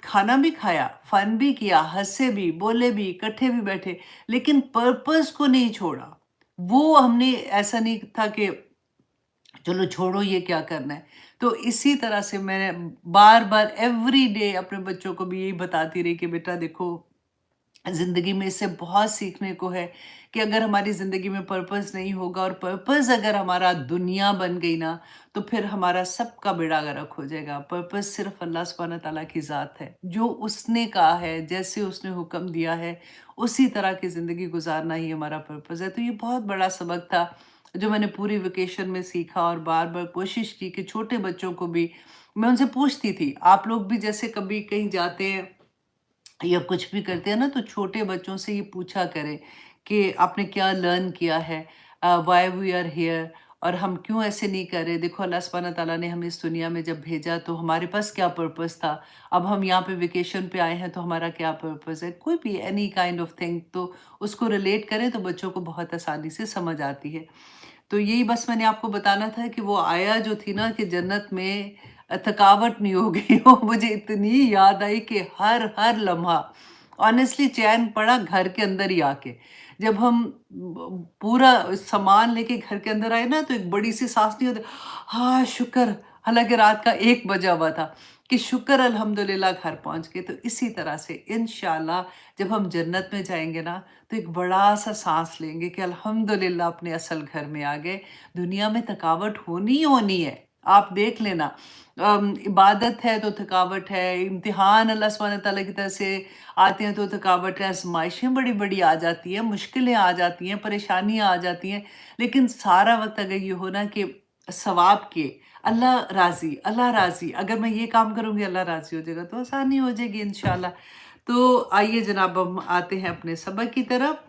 کھانا بھی کھایا، فن بھی کیا، ہنسے بھی، بولے بھی، اکٹھے بھی بیٹھے، لیکن پرپز کو نہیں چھوڑا۔ وہ ہم نے ایسا نہیں تھا کہ چلو چھوڑو یہ کیا کرنا ہے۔ تو اسی طرح سے میں نے بار بار ایوری ڈے اپنے بچوں کو بھی یہی بتاتی رہی کہ بیٹا دیکھو، زندگی میں اس سے بہت سیکھنے کو ہے کہ اگر ہماری زندگی میں پرپز نہیں ہوگا، اور پرپز اگر ہمارا دنیا بن گئی نا، تو پھر ہمارا سب کا بیڑا غرق ہو جائے گا۔ پرپز صرف اللہ سبحانہ تعالیٰ کی ذات ہے، جو اس نے کہا ہے، جیسے اس نے حکم دیا ہے اسی طرح کی زندگی گزارنا ہی ہمارا پرپز ہے۔ تو یہ بہت بڑا سبق تھا جو میں نے پوری ویکیشن میں سیکھا، اور بار بار کوشش کی کہ چھوٹے بچوں کو بھی میں ان سے پوچھتی تھی، آپ لوگ بھی جیسے کبھی کہیں جاتے ہیں یا کچھ بھی کرتے ہیں نا، تو چھوٹے بچوں سے یہ پوچھا کریں کہ آپ نے کیا لرن کیا ہے، وائی وی آر ہیئر، اور ہم کیوں ایسے نہیں کر رہے۔ دیکھو اللہ سبحانہ تعالیٰ نے ہمیں اس دنیا میں جب بھیجا تو ہمارے پاس کیا پرپس تھا، اب ہم یہاں پہ ویکیشن پہ آئے ہیں تو ہمارا کیا پرپس ہے، کوئی بھی اینی کائنڈ آف تھنگ، تو اس کو ریلیٹ کریں تو بچوں کو بہت آسانی سے سمجھ آتی ہے۔ تو یہی بس میں نے آپ کو بتانا تھا کہ وہ آیا جو تھی نا کہ جنت میں تھکاوٹ نہیں ہوگی، وہ مجھے اتنی یاد آئی کہ ہر لمحہ آنیسٹلی چین پڑا گھر کے اندر ہی آ کے۔ جب ہم پورا سامان لے کے گھر کے اندر آئے نا، تو ایک بڑی سی سانس نہیں ہوتی، ہاں شکر، حالانکہ رات کا 1 بجا ہوا تھا، کہ شکر الحمدللہ گھر پہنچ گئے۔ تو اسی طرح سے انشاءاللہ جب ہم جنت میں جائیں گے نا، تو ایک بڑا سا سانس لیں گے کہ الحمدللہ اپنے اصل گھر میں آ گئے۔ دنیا میں تھکاوٹ ہونی ہے، آپ دیکھ لینا، عبادت ہے تو تھکاوٹ ہے، امتحان اللہ سبحانہ تعالیٰ کی طرف سے آتے ہیں تو تھکاوٹ ہے، آزمائشیں بڑی بڑی آ جاتی ہیں، مشکلیں آ جاتی ہیں، پریشانیاں آ جاتی ہیں، لیکن سارا وقت اگر یہ ہونا کہ ثواب کے، اللہ راضی، اگر میں یہ کام کروں گی اللہ راضی ہو جائے گا، تو آسانی ہو جائے گی انشاءاللہ۔ تو آئیے جناب ہم آتے ہیں اپنے سبق کی طرف۔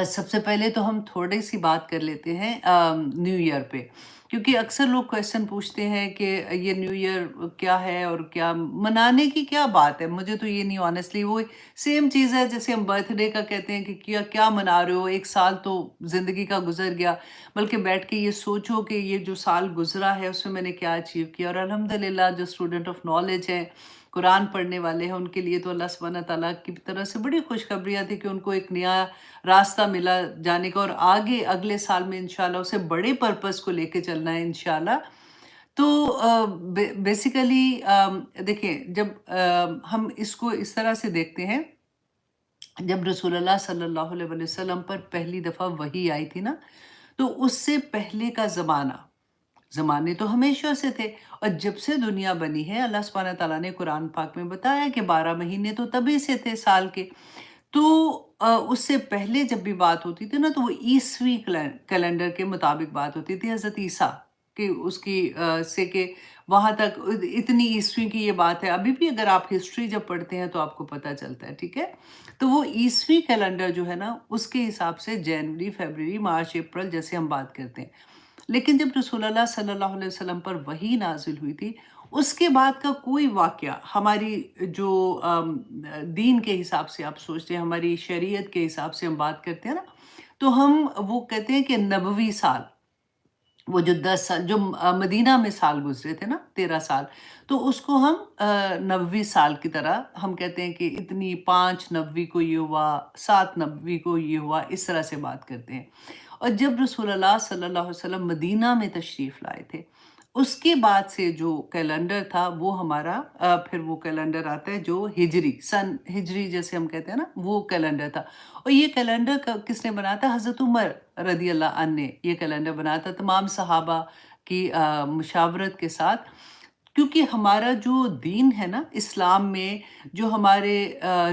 سب سے پہلے تو ہم تھوڑی سی بات کر لیتے ہیں نیو ایئر پہ، کیونکہ اکثر لوگ کویسچن پوچھتے ہیں کہ یہ نیو ایئر کیا ہے اور کیا منانے کی کیا بات ہے۔ مجھے تو یہ نہیں، آنیسٹلی وہ سیم چیز ہے جیسے ہم برتھ ڈے کا کہتے ہیں کہ کیا منا رہے ہو، 1 سال تو زندگی کا گزر گیا، بلکہ بیٹھ کے یہ سوچو کہ یہ جو سال گزرا ہے اس میں میں نے کیا اچیو کیا۔ اور الحمدللہ جو اسٹوڈنٹ آف نالج ہیں، قرآن پڑھنے والے ہیں، ان کے لیے تو اللہ سبحانہ تعالیٰ کی طرف سے بڑی خوشخبریاں تھی کہ ان کو ایک نیا راستہ ملا جانے کا، اور آگے اگلے سال میں انشاءاللہ اسے بڑے پرپس کو لے کے چلنا ہے انشاءاللہ۔ تو بیسیکلی دیکھیں، جب ہم اس کو اس طرح سے دیکھتے ہیں، جب رسول اللہ صلی اللہ علیہ وسلم پر پہلی دفعہ وحی آئی تھی نا، تو اس سے پہلے کا زمانے تو ہمیشہ سے تھے، اور جب سے دنیا بنی ہے اللہ سبحانہ تعالیٰ نے قرآن پاک میں بتایا کہ 12 مہینے تو تبھی سے تھے سال کے۔ تو اس سے پہلے جب بھی بات ہوتی تھی نا، تو وہ عیسوی کیلنڈر کے مطابق بات ہوتی تھی، حضرت عیسیٰ کہ اس کی سے کہ وہاں تک اتنی عیسوی کی یہ بات ہے۔ ابھی بھی اگر آپ ہسٹری جب پڑھتے ہیں تو آپ کو پتہ چلتا ہے، ٹھیک ہے۔ تو وہ عیسوی کیلنڈر جو ہے نا، اس کے حساب سے جنوری، فیبروری، مارچ، اپریل جیسے ہم بات کرتے ہیں۔ لیکن جب رسول اللہ صلی اللہ علیہ وسلم پر وحی نازل ہوئی تھی، اس کے بعد کا کوئی واقعہ ہماری جو دین کے حساب سے آپ سوچتے ہیں، ہماری شریعت کے حساب سے ہم بات کرتے ہیں نا، تو ہم وہ کہتے ہیں کہ نبوی سال، وہ جو 10 سال جو مدینہ میں سال گزرے تھے نا، 13 سال، تو اس کو ہم نبوی سال کی طرح ہم کہتے ہیں کہ اتنی 5 نبوی کو یہ ہوا، 7 نبوی کو یہ ہوا، اس طرح سے بات کرتے ہیں۔ اور جب رسول اللہ صلی اللہ علیہ وسلم مدینہ میں تشریف لائے تھے، اس کے بعد سے جو کیلنڈر تھا وہ ہمارا پھر وہ کیلنڈر آتا ہے جو ہجری، سن ہجری جیسے ہم کہتے ہیں نا، وہ کیلنڈر تھا۔ اور یہ کیلنڈر کس نے بنایا تھا؟ حضرت عمر رضی اللہ عنہ نے یہ کیلنڈر بنایا تھا، تمام صحابہ کی مشاورت کے ساتھ، کیونکہ ہمارا جو دین ہے نا اسلام میں، جو ہمارے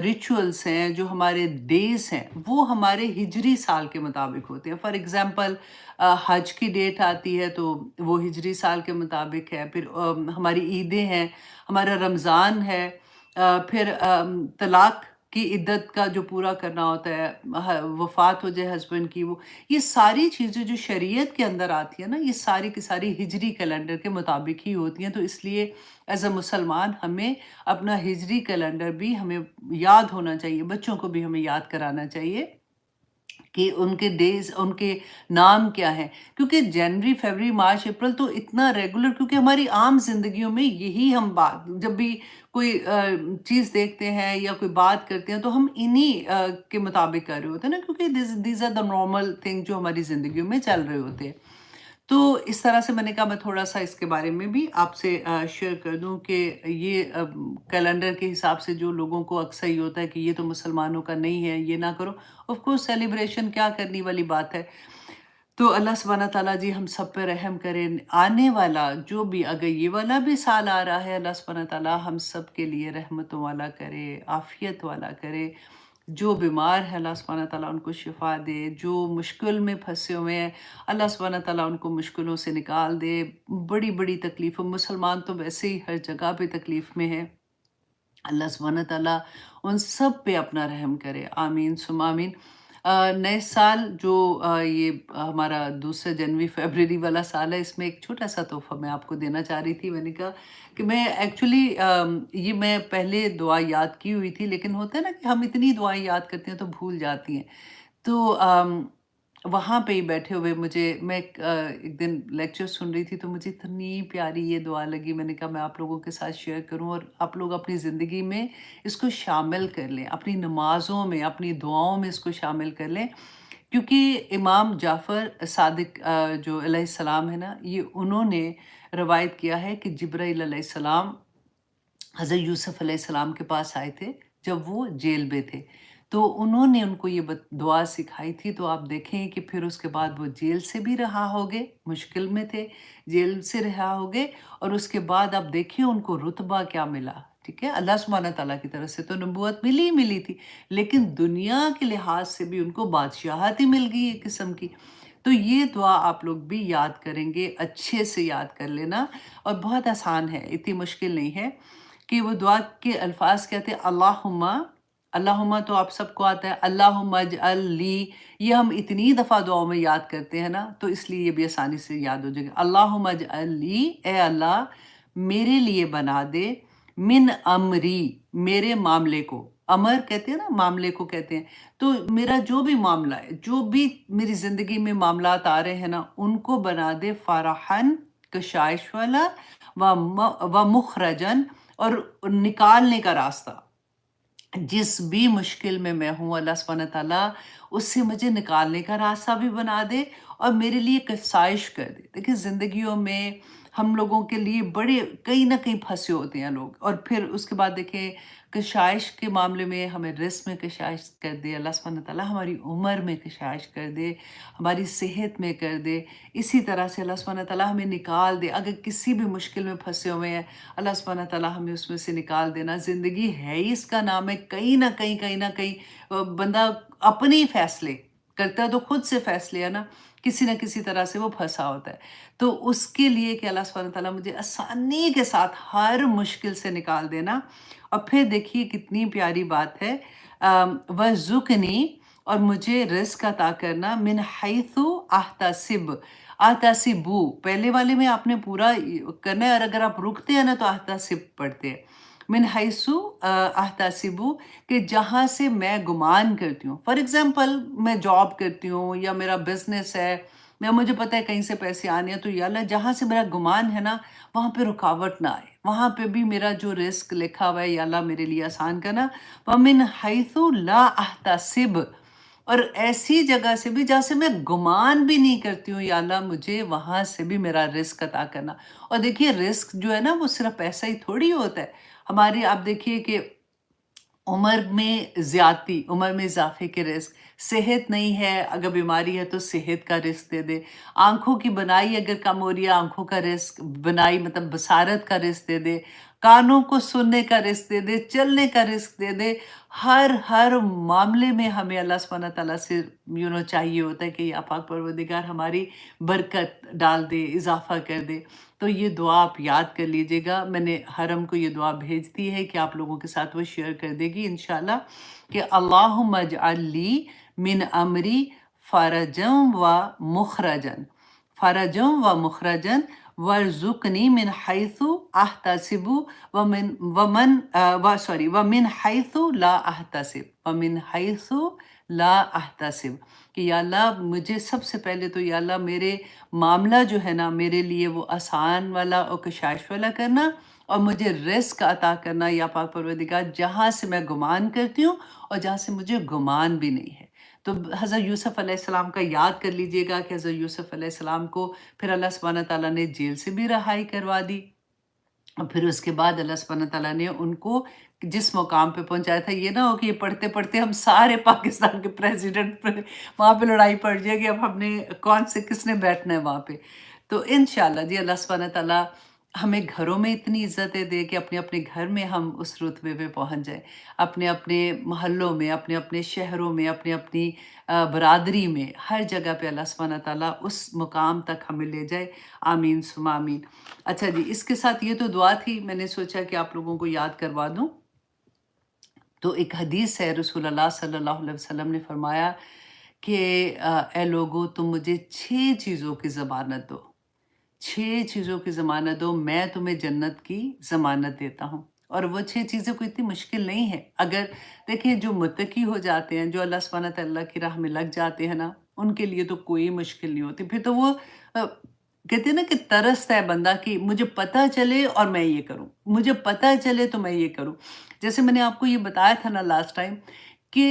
ریچولز ہیں، جو ہمارے ڈیز ہیں، وہ ہمارے ہجری سال کے مطابق ہوتے ہیں۔ فار ایگزامپل حج کی ڈیٹ آتی ہے تو وہ ہجری سال کے مطابق ہے، پھر ہماری عیدیں ہیں، ہمارا رمضان ہے، پھر طلاق کی عدت کا جو پورا کرنا ہوتا ہے، وفات ہو جائے ہسبینڈ کی، وہ یہ ساری چیزیں جو شریعت کے اندر آتی ہیں نا، یہ ساری کی ساری ہجری کیلنڈر کے مطابق ہی ہوتی ہیں۔ تو اس لیے ایز اے مسلمان ہمیں اپنا ہجری کیلنڈر بھی ہمیں یاد ہونا چاہیے، بچوں کو بھی ہمیں یاد کرانا چاہیے کہ ان کے ڈیز ان کے نام کیا ہیں، کیونکہ جنوری فیبرری مارچ اپریل تو اتنا ریگولر، کیونکہ ہماری عام زندگیوں میں یہی ہم بات جب بھی کوئی چیز دیکھتے ہیں یا کوئی بات کرتے ہیں تو ہم انہی کے مطابق کر رہے ہوتے ہیں نا، کیونکہ these are the normal thing جو ہماری زندگیوں میں چل رہے ہوتے ہیں۔ تو اس طرح سے میں نے کہا میں تھوڑا سا اس کے بارے میں بھی آپ سے شیئر کر دوں کہ یہ کیلنڈر کے حساب سے جو لوگوں کو اکثر یہ ہوتا ہے کہ یہ تو مسلمانوں کا نہیں ہے، یہ نہ کرو۔ آف کورس سیلیبریشن کیا کرنے والی بات ہے، تو اللہ سبحانہ تعالیٰ جی ہم سب پہ رحم کرے۔ آنے والا جو بھی اگر یہ والا بھی سال آ رہا ہے، اللہ سبحانہ تعالیٰ ہم سب کے لیے رحمتوں والا کرے، عافیت والا کرے۔ جو بیمار ہے اللہ سبحانہ تعالیٰ ان کو شفا دے، جو مشکل میں پھنسے ہوئے ہیں اللہ سبحانہ تعالیٰ ان کو مشکلوں سے نکال دے۔ بڑی بڑی تکلیفوں، مسلمان تو ویسے ہی ہر جگہ پہ تکلیف میں ہے، اللہ سبحانہ تعالیٰ ان سب پہ اپنا رحم کرے، آمین ثم آمین۔ نئے سال جو یہ ہمارا دوسرا جنوری فیبرری والا سال ہے، اس میں ایک چھوٹا سا تحفہ میں آپ کو دینا چاہ رہی تھی۔ میں نے کہا کہ میں ایکچولی یہ میں پہلے دعا یاد کی ہوئی تھی، لیکن ہوتا ہے نا کہ ہم اتنی دعائیں یاد کرتے ہیں تو بھول جاتی ہیں۔ تو وہاں پہ ہی بیٹھے ہوئے میں ایک دن لیکچر سن رہی تھی تو مجھے اتنی پیاری یہ دعا لگی، میں نے کہا میں آپ لوگوں کے ساتھ شیئر کروں اور آپ لوگ اپنی زندگی میں اس کو شامل کر لیں، اپنی نمازوں میں، اپنی دعاؤں میں اس کو شامل کر لیں، کیونکہ امام جعفر صادق جو علیہ السلام ہے نا، یہ انہوں نے روایت کیا ہے کہ جبرائیل علیہ السلام حضرت یوسف علیہ السلام کے پاس آئے تھے جب وہ جیل میں تھے، تو انہوں نے ان کو یہ دعا سکھائی تھی۔ تو آپ دیکھیں کہ پھر اس کے بعد وہ جیل سے بھی رہا ہوگے، مشکل میں تھے، جیل سے رہا ہوگے، اور اس کے بعد آپ دیکھیں ان کو رتبہ کیا ملا، ٹھیک ہے؟ اللہ سبحانہ تعالیٰ کی طرف سے تو نبوت ملی تھی، لیکن دنیا کے لحاظ سے بھی ان کو بادشاہت ہی مل گئی ایک قسم کی۔ تو یہ دعا آپ لوگ بھی یاد کریں گے، اچھے سے یاد کر لینا، اور بہت آسان ہے، اتنی مشکل نہیں ہے۔ کہ وہ دعا کے الفاظ کہتے ہیں اللہم تو آپ سب کو آتا ہے، اللہم اجعل لی، یہ ہم اتنی دفعہ دعاؤں میں یاد کرتے ہیں نا، تو اس لیے یہ بھی آسانی سے یاد ہو جائے گا۔ اللہم اجعل لی، اے اللہ میرے لیے بنا دے، من امری، میرے معاملے کو، امر کہتے ہیں نا، معاملے کو کہتے ہیں، تو میرا جو بھی معاملہ ہے، جو بھی میری زندگی میں معاملات آ رہے ہیں نا، ان کو بنا دے فرحن، کشائش والا، و مخرجن، اور نکالنے کا راستہ۔ جس بھی مشکل میں ہوں اللہ سبحانہ تعالیٰ اس سے مجھے نکالنے کا راستہ بھی بنا دے اور میرے لیے کفایش کر دے۔ دیکھیں زندگیوں میں ہم لوگوں کے لیے بڑے کہیں نہ کہیں پھنسے ہوتے ہیں لوگ، اور پھر اس کے بعد دیکھیں کشائش کے معاملے میں ہمیں رزق میں کشائش کر دے اللہ سبحانہ تعالیٰ، ہماری عمر میں کشائش کر دے، ہماری صحت میں کر دے، اسی طرح سے اللہ سبحانہ تعالیٰ ہمیں نکال دے۔ اگر کسی بھی مشکل میں پھنسے ہوئے ہیں اللہ سبحانہ تعالیٰ ہمیں اس میں سے نکال دینا۔ زندگی ہے ہی اس کا نام ہے، کہیں نہ کہیں بندہ اپنے ہی فیصلے کرتا ہے، تو خود سے فیصلے ہے نا، کسی نہ کسی طرح سے وہ پھنسا ہوتا ہے۔ تو اس کے لیے کہ اللہ سبحانہ تعالیٰ مجھے آسانی کے ساتھ ہر مشکل سے نکال دینا۔ اور پھر دیکھیے کتنی پیاری بات ہے، وَرْزُقْنِی، اور مجھے رزق عطا کرنا، من حیث احتسب، احتسبو پہلے والے میں آپ نے پورا کرنا ہے، اور اگر آپ رکتے ہیں نا تو احتسب پڑھتے ہیں، من حیث احتسبو، کہ جہاں سے میں گمان کرتی ہوں۔ فار ایگزامپل میں جاب کرتی ہوں یا میرا بزنس ہے، مجھے پتہ ہے کہیں سے پیسے آنے ہیں، تو یا اللہ جہاں سے میرا گمان ہے نا وہاں پہ رکاوٹ نہ آئے، وہاں پہ بھی میرا جو رزق لکھا ہوا ہے یا اللہ میرے لیے آسان کرنا۔ وَمِنْ حَيْثُ لَا أَحْتَسِبُ، اور ایسی جگہ سے بھی جہاں سے میں گمان بھی نہیں کرتی ہوں یا اللہ مجھے وہاں سے بھی میرا رزق عطا کرنا۔ اور دیکھیے رزق جو ہے نا وہ صرف پیسہ ہی تھوڑی ہوتا ہے، ہماری آپ دیکھیے کہ عمر میں زیادتی، عمر میں اضافے کے رزق، صحت نہیں ہے اگر بیماری ہے تو صحت کا رزق دے دے، آنکھوں کی بنائی اگر کم ہو رہی ہے آنکھوں کا رزق، بنائی مطلب بصارت کا رزق دے دے، کانوں کو سننے کا رزق دے دے، چلنے کا رزق دے دے۔ ہر معاملے میں ہمیں اللہ سبحانہ تعالیٰ سے چاہیے ہوتا ہے کہ یا پاک پروردگار ہماری برکت ڈال دے، اضافہ کر دے۔ تو یہ دعا آپ یاد کر لیجئے گا، میں نے حرم کو یہ دعا بھیج دی ہے کہ آپ لوگوں کے ساتھ وہ شیئر کر دے گی انشاءاللہ، کہ اللہم اجعل لی من امری فرجم و مخرجن، فرجم و مخرجن، وارزقنی من حیث احتسب ومن حیث لا احتسب، ومن حیث لا احتسب کہ یا اللہ مجھے سب سے پہلے تو یا اللہ میرے معاملہ جو ہے نا میرے لیے وہ آسان والا اور کشائش والا کرنا، اور مجھے رزق عطا کرنا یا پاک پروردگار جہاں سے میں گمان کرتی ہوں اور جہاں سے مجھے گمان بھی نہیں ہے۔ تو حضرت یوسف علیہ السلام کا یاد کر لیجئے گا کہ حضرت یوسف علیہ السلام کو پھر اللہ سبحانہ تعالیٰ نے جیل سے بھی رہائی کروا دی، اور پھر اس کے بعد اللہ سبحانہ تعالیٰ نے ان کو جس مقام پہ پہنچایا تھا، یہ نہ ہو کہ یہ پڑھتے پڑھتے ہم سارے پاکستان کے پریزیڈنٹ پہ وہاں پہ لڑائی پڑ جائے گی، اب ہم نے کون سے کس نے بیٹھنا ہے وہاں پہ۔ تو انشاءاللہ جی اللہ سبحانہ تعالیٰ ہمیں گھروں میں اتنی عزتیں دے کہ اپنے اپنے گھر میں ہم اس رتبے پہ پہنچ جائیں، اپنے اپنے محلوں میں، اپنے اپنے شہروں میں، اپنی اپنی برادری میں، ہر جگہ پہ اللہ سبحانہ تعالیٰ اس مقام تک ہمیں لے جائے۔ آمین ثم آمین۔ اچھا جی، اس کے ساتھ یہ تو دعا تھی، میں نے سوچا کہ آپ لوگوں کو یاد کروا دوں۔ تو ایک حدیث ہے، رسول اللہ صلی اللہ علیہ وسلم نے فرمایا کہ اے لوگو تم مجھے 6 چیزوں کی ضمانت دو، 6 چیزوں کی ضمانت دو، میں تمہیں جنت کی ضمانت دیتا ہوں۔ اور وہ 6 چیزیں کوئی اتنی مشکل نہیں ہے۔ اگر دیکھیں جو متقی ہو جاتے ہیں، جو اللہ سبحانہ تعالیٰ کی راہ میں لگ جاتے ہیں نا، ان کے لیے تو کوئی مشکل نہیں ہوتی، پھر تو وہ کہتے ہیں نا کہ ترستا ہے بندہ کہ مجھے پتہ چلے اور میں یہ کروں، مجھے پتہ چلے تو میں یہ کروں۔ جیسے میں نے آپ کو یہ بتایا تھا نا لاسٹ ٹائم کہ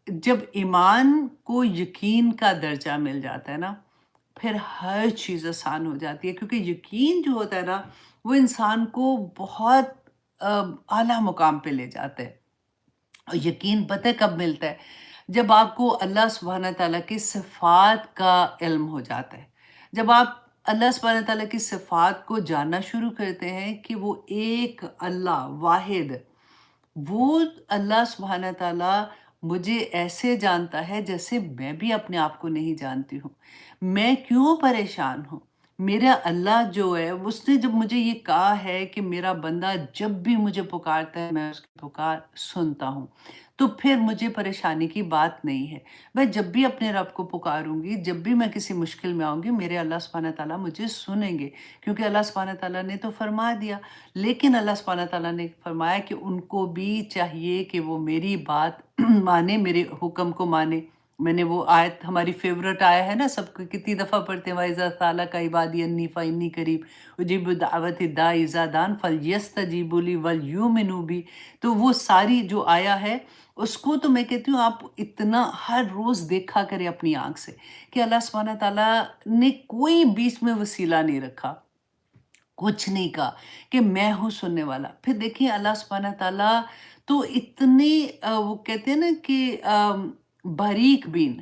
جب ایمان کو یقین کا درجہ مل جاتا ہے نا، پھر ہر چیز آسان ہو جاتی ہے، کیونکہ یقین جو ہوتا ہے نا وہ انسان کو بہت اعلیٰ مقام پہ لے جاتا ہے۔ اور یقین پتہ کب ملتا ہے؟ جب آپ کو اللہ سبحانہ تعالیٰ کی صفات کا علم ہو جاتا ہے، جب آپ اللہ سبحانہ تعالیٰ کی صفات کو جاننا شروع کرتے ہیں کہ وہ ایک اللہ واحد، وہ اللہ سبحانہ تعالیٰ مجھے ایسے جانتا ہے جیسے میں بھی اپنے آپ کو نہیں جانتی ہوں، میں کیوں پریشان ہوں؟ میرا اللہ جو ہے اس نے جب مجھے یہ کہا ہے کہ میرا بندہ جب بھی مجھے پکارتا ہے میں اس کی پکار سنتا ہوں، تو پھر مجھے پریشانی کی بات نہیں ہے۔ میں جب بھی اپنے رب کو پکاروں گی، جب بھی میں کسی مشکل میں آؤں گی، میرے اللہ سبحانہ تعالیٰ مجھے سنیں گے، کیونکہ اللہ سبحانہ تعالیٰ نے تو فرما دیا۔ لیکن اللہ سبحانہ تعالیٰ نے فرمایا کہ ان کو بھی چاہیے کہ وہ میری بات مانے، میرے حکم کو مانے۔ میں نے وہ آیت ہماری فیورٹ آیا ہے نا، سب کو کتنی دفعہ پڑھتے ہیں، وَإِذَا سَأَلَكَ عِبَادِي عَنِّي فَإِنِّي قَرِيبٌ أُجِيبُ دَعْوَةَ الدَّاعِ إِذَا دَعَانِ فَلْيَسْتَجِيبُوا لِي وَلْيُؤْمِنُوا بِي۔ تو وہ ساری جو آیا ہے اس کو تو میں کہتی ہوں آپ اتنا ہر روز دیکھا کریں اپنی آنکھ سے کہ اللہ سبحانہ تعالیٰ نے کوئی بیچ میں وسیلہ نہیں رکھا، کچھ نہیں کہا کہ میں ہوں سننے والا۔ پھر دیکھیں اللہ سبحانہ تعالیٰ تو اتنی وہ کہتے ہیں نا کہ باریک بین،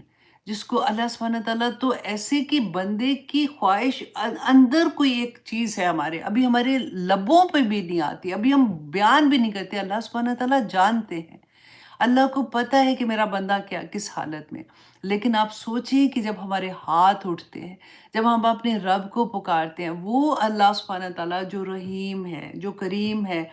جس کو اللہ سبحانہ تعالیٰ تو ایسے کہ بندے کی خواہش اندر کوئی ایک چیز ہے ہمارے، ابھی ہمارے لبوں پہ بھی نہیں آتی، ابھی ہم بیان بھی نہیں کرتے، اللہ سبحانہ تعالیٰ جانتے ہیں۔ اللہ کو پتہ ہے کہ میرا بندہ کیا کس حالت میں، لیکن آپ سوچیں کہ جب ہمارے ہاتھ اٹھتے ہیں، جب ہم اپنے رب کو پکارتے ہیں، وہ اللہ سبحانہ تعالیٰ جو رحیم ہے، جو کریم ہے،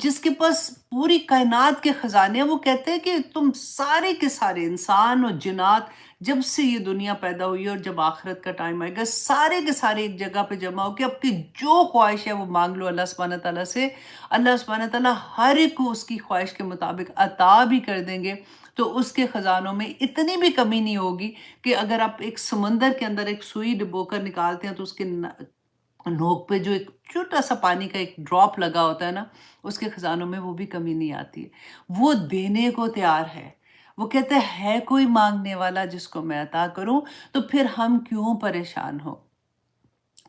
جس کے پاس پوری کائنات کے خزانے ہیں، وہ کہتے ہیں کہ تم سارے کے سارے انسان اور جنات جب سے یہ دنیا پیدا ہوئی ہے اور جب آخرت کا ٹائم آئے گا، سارے کے سارے ایک جگہ پہ جمع ہو کے آپ کی جو خواہش ہے وہ مانگ لو اللہ سبحانہ تعالیٰ سے، اللہ سبحانہ تعالیٰ ہر ایک کو اس کی خواہش کے مطابق عطا بھی کر دیں گے۔ تو اس کے خزانوں میں اتنی بھی کمی نہیں ہوگی کہ اگر آپ ایک سمندر کے اندر ایک سوئی ڈبو کر نکالتے ہیں تو اس کے نوک پہ جو ایک چھوٹا سا پانی کا ایک ڈراپ لگا ہوتا ہے نا، اس کے خزانوں میں وہ بھی کمی نہیں آتی ہے۔ وہ دینے کو تیار ہے، وہ کہتے ہے کوئی مانگنے والا جس کو میں عطا کروں، تو پھر ہم کیوں پریشان ہو؟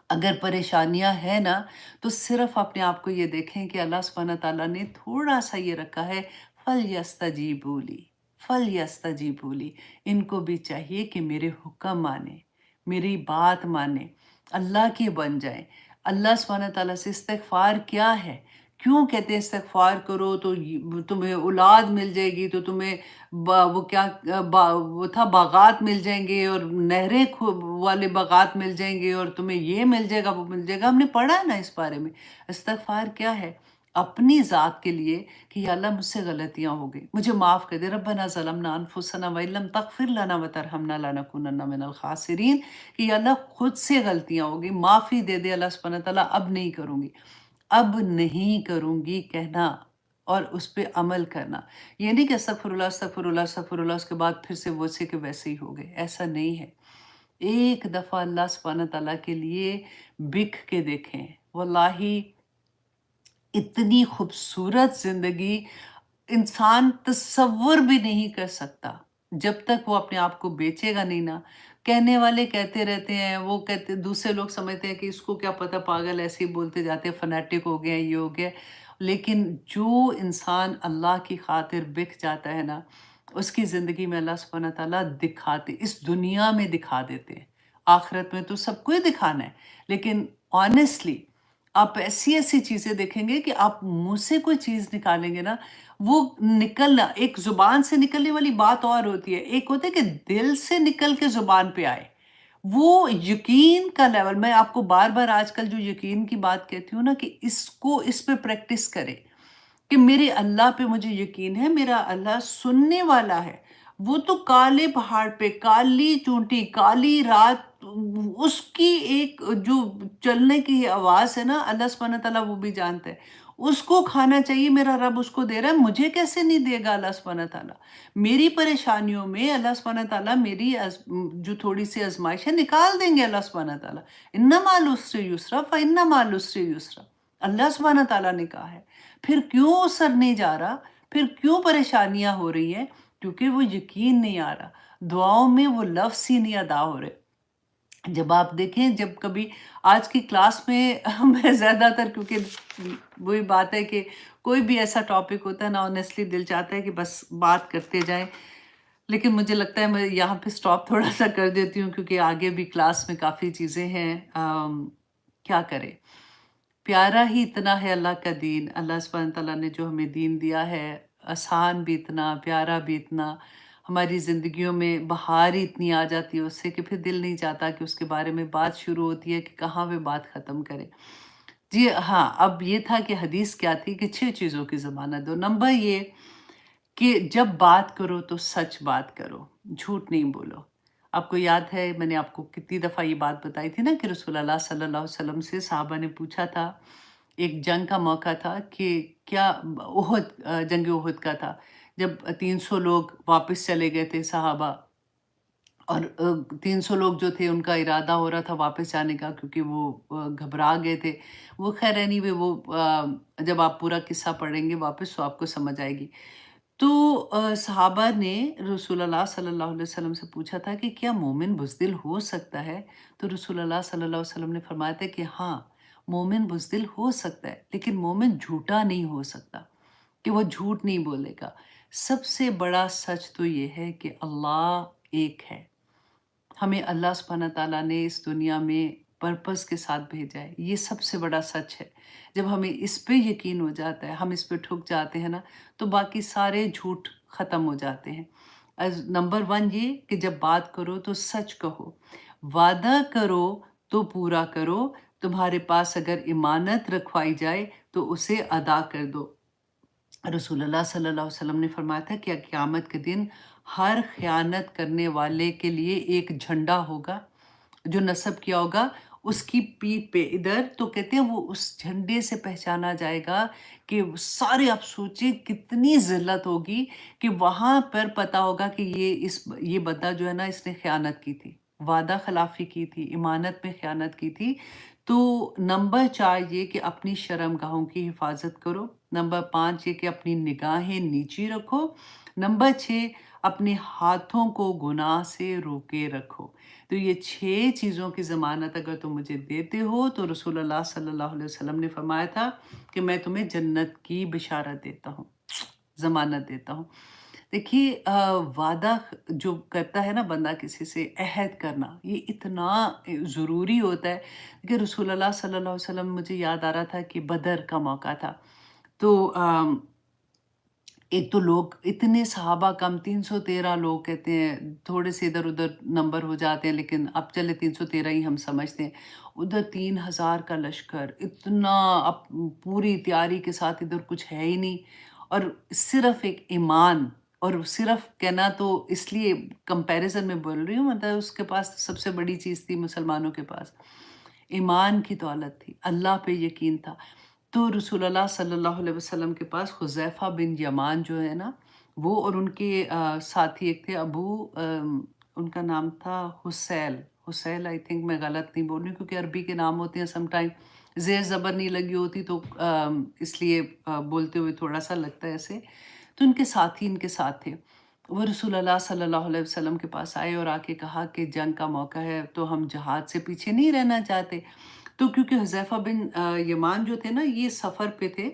اگر پریشانیاں ہیں نا تو صرف اپنے آپ کو یہ دیکھیں کہ اللہ سبحانہ تعالیٰ نے تھوڑا سا یہ رکھا ہے، فَلْيَسْتَجِيبُوا لِي فَلْيَسْتَجِيبُوا لِي، ان کو بھی چاہیے کہ میرے حکم مانے، میری بات مانے، اللہ کے بن جائیں۔ اللہ سبحانہ تعالیٰ سے استغفار کیا ہے؟ کیوں کہتے ہیں استغفار کرو تو تمہیں اولاد مل جائے گی، تو تمہیں وہ کیا وہ تھا باغات مل جائیں گے اور نہریں والے باغات مل جائیں گے اور تمہیں یہ مل جائے گا وہ مل جائے گا۔ ہم نے پڑھا ہے نا اس بارے میں۔ استغفار کیا ہے؟ اپنی ذات کے لیے کہ یا اللہ مجھ سے غلطیاں ہو گئی، مجھے معاف کر دے، ربنا ظلمنا انفسنا وان لم تغفر لنا وترحمنا لنکونن من الخاسرین، کہ یا اللہ خود سے غلطیاں ہو گئی، معافی دے دے اللہ سبحانہ تعالیٰ، اب نہیں کروں گی، اب نہیں کروں گی کہنا اور اس پہ عمل کرنا. یہ نہیں کہ استغفر اللہ استغفر اللہ استغفر اللہ، اس کے بعد پھر سے ویسے کے ویسے ہی ہو گئے. ایسا نہیں ہے. ایک دفعہ اللہ سبحانہ تعالیٰ کے لیے بک کے دیکھیں. واللہ اتنی خوبصورت زندگی انسان تصور بھی نہیں کر سکتا جب تک وہ اپنے آپ کو بیچے گا نہیں نا. کہنے والے کہتے رہتے ہیں، وہ کہتے، دوسرے لوگ سمجھتے ہیں کہ اس کو کیا پتہ، پاگل ایسے ہی بولتے جاتے ہیں، فنیٹک ہو گئے، یہ ہو گیا. لیکن جو انسان اللہ کی خاطر بک جاتا ہے نا، اس کی زندگی میں اللہ سبحانہ تعالیٰ دکھاتے، اس دنیا میں دکھا دیتے ہیں. آخرت میں تو سب کو ہی دکھانا ہے، لیکن آنیسٹلی آپ ایسی ایسی چیزیں دیکھیں گے کہ آپ منہ سے کوئی چیز نکالیں گے نا، وہ نکلنا، ایک زبان سے نکلنے والی بات اور ہوتی ہے، ایک ہوتا ہے کہ دل سے نکل کے زبان پہ آئے. وہ یقین کا لیول، میں آپ کو بار بار آج کل جو یقین کی بات کہتی ہوں نا، کہ اس پہ پریکٹس کرے کہ میرے اللہ پہ مجھے یقین ہے، میرا اللہ سننے والا ہے. وہ تو کالے پہاڑ پہ کالی چونٹی کالی رات، اس کی ایک جو چلنے کی آواز ہے نا، اللہ سبحانہ تعالیٰ وہ بھی جانتا ہے. اس کو کھانا چاہیے، میرا رب اس کو دے رہا ہے، مجھے کیسے نہیں دے گا اللہ سبحانہ تعالیٰ. میری پریشانیوں میں اللہ سبحانہ تعالیٰ میری جو تھوڑی سی آزمائش ہے نکال دیں گے اللہ سبحانہ تعالیٰ. اِنَّ مَعَ الْعُسْرِ يُسْرًا فَإِنَّ مَعَ الْعُسْرِ يُسْرًا، اللہ سبحانہ تعالیٰ نے کہا ہے. پھر کیوں سر نہیں جا رہا، پھر کیوں پریشانیاں ہو رہی ہیں؟ کیونکہ وہ یقین نہیں آ رہا، دعاؤں میں وہ لفظ ہی نہیں ادا ہو رہے. جب آپ دیکھیں، جب کبھی آج کی کلاس میں میں زیادہ تر، کیونکہ وہی بات ہے کہ کوئی بھی ایسا ٹاپک ہوتا ہے نا، آنیسٹلی دل چاہتا ہے کہ بس بات کرتے جائیں، لیکن مجھے لگتا ہے میں یہاں پہ سٹاپ تھوڑا سا کر دیتی ہوں، کیونکہ آگے بھی کلاس میں کافی چیزیں ہیں. کیا کریں، پیارا ہی اتنا ہے اللہ کا دین. اللہ سبحانہ تعالیٰ نے جو ہمیں دین دیا ہے، آسان بھی اتنا، پیارا بھی اتنا، ہماری زندگیوں میں بہار ہی اتنی آ جاتی ہے اس سے کہ پھر دل نہیں چاہتا کہ اس کے بارے میں بات شروع ہوتی ہے کہ کہاں پہ بات ختم کرے. جی ہاں، اب یہ تھا کہ حدیث کیا تھی کہ 6 چیزوں کی ضمانت دو. نمبر یہ کہ جب بات کرو تو سچ بات کرو، جھوٹ نہیں بولو. آپ کو یاد ہے میں نے آپ کو کتنی دفعہ یہ بات بتائی تھی نا کہ رسول اللہ صلی اللہ علیہ وسلم سے صحابہ نے پوچھا تھا، ایک جنگ کا موقع تھا کہ کیا جنگ احد کا تھا، جب 300 لوگ واپس چلے گئے تھے صحابہ، اور 300 لوگ جو تھے ان کا ارادہ ہو رہا تھا واپس جانے کا، کیونکہ وہ گھبرا گئے تھے. وہ خیر anyway وہ جب آپ پورا قصہ پڑھیں گے واپس تو آپ کو سمجھ آئے گی. تو صحابہ نے رسول اللہ صلی اللہ علیہ وسلم سے پوچھا تھا کہ کیا مومن بزدل ہو سکتا ہے؟ تو رسول اللہ صلی اللہ علیہ وسلم نے فرمایا تھا کہ ہاں، مومن بزدل ہو سکتا ہے، لیکن مومن جھوٹا نہیں ہو سکتا، کہ وہ جھوٹ نہیں بولے گا. سب سے بڑا سچ تو یہ ہے کہ اللہ ایک ہے. ہمیں اللہ سبحانہ تعالیٰ نے اس دنیا میں پرپس کے ساتھ بھیجا ہے، یہ سب سے بڑا سچ ہے. جب ہمیں اس پہ یقین ہو جاتا ہے، ہم اس پہ ٹھک جاتے ہیں نا، تو باقی سارے جھوٹ ختم ہو جاتے ہیں. نمبر 1 یہ کہ جب بات کرو تو سچ کہو، وعدہ کرو تو پورا کرو، تمہارے پاس اگر امانت رکھوائی جائے تو اسے ادا کر دو. رسول اللہ صلی اللہ علیہ وسلم نے فرمایا تھا کہ قیامت کے دن ہر خیانت کرنے والے کے لیے ایک جھنڈا ہوگا جو نصب کیا ہوگا اس کی پیٹھ پہ ادھر، تو کہتے ہیں وہ اس جھنڈے سے پہچانا جائے گا کہ سارے، آپ سوچیں کتنی ذلت ہوگی کہ وہاں پر پتا ہوگا کہ یہ بندہ جو ہے نا، اس نے خیانت کی تھی، وعدہ خلافی کی تھی، امانت میں خیانت کی تھی. تو نمبر 4 یہ کہ اپنی شرم گاہوں کی حفاظت کرو. نمبر 5 یہ کہ اپنی نگاہیں نیچی رکھو. نمبر 6 اپنے ہاتھوں کو گناہ سے روکے رکھو. تو یہ 6 چیزوں کی ضمانت اگر تم مجھے دیتے ہو تو رسول اللہ صلی اللہ علیہ وسلم نے فرمایا تھا کہ میں تمہیں جنت کی بشارت دیتا ہوں، ضمانت دیتا ہوں. دیکھیے، وعدہ جو کرتا ہے نا بندہ کسی سے، عہد کرنا، یہ اتنا ضروری ہوتا ہے کہ رسول اللہ صلی اللہ علیہ وسلم، مجھے یاد آ رہا تھا کہ بدر کا موقع تھا. تو ایک تو لوگ اتنے صحابہ کم، 313 لوگ کہتے ہیں، تھوڑے سے ادھر ادھر نمبر ہو جاتے ہیں لیکن اب چلے 313 ہی ہم سمجھتے ہیں. ادھر 3000 کا لشکر، اتنا اب پوری تیاری کے ساتھ، ادھر کچھ ہے ہی نہیں، اور صرف ایک ایمان، اور صرف کہنا تو اس لیے کمپیریزن میں بول رہی ہوں، مطلب اس کے پاس سب سے بڑی چیز تھی مسلمانوں کے پاس ایمان کی دولت تھی، اللہ پہ یقین تھا. تو رسول اللہ صلی اللہ علیہ وسلم کے پاس حذیفہ بن یمان جو ہے نا، وہ اور ان کے ساتھی ایک تھے ان کا نام تھا حسیل آئی تھنک، میں غلط نہیں بول رہی ہوں کیونکہ عربی کے نام ہوتے ہیں سم ٹائم زیر زبر نہیں لگی ہوتی تو اس لیے بولتے ہوئے تھوڑا سا لگتا ہے ایسے. تو ان کے ساتھی ان کے ساتھ تھے. وہ رسول اللہ صلی اللہ علیہ وسلم کے پاس آئے اور آ کے کہا کہ جنگ کا موقع ہے تو ہم جہاد سے پیچھے نہیں رہنا چاہتے. تو کیونکہ حذیفہ بن یمان جو تھے نا، یہ سفر پہ تھے،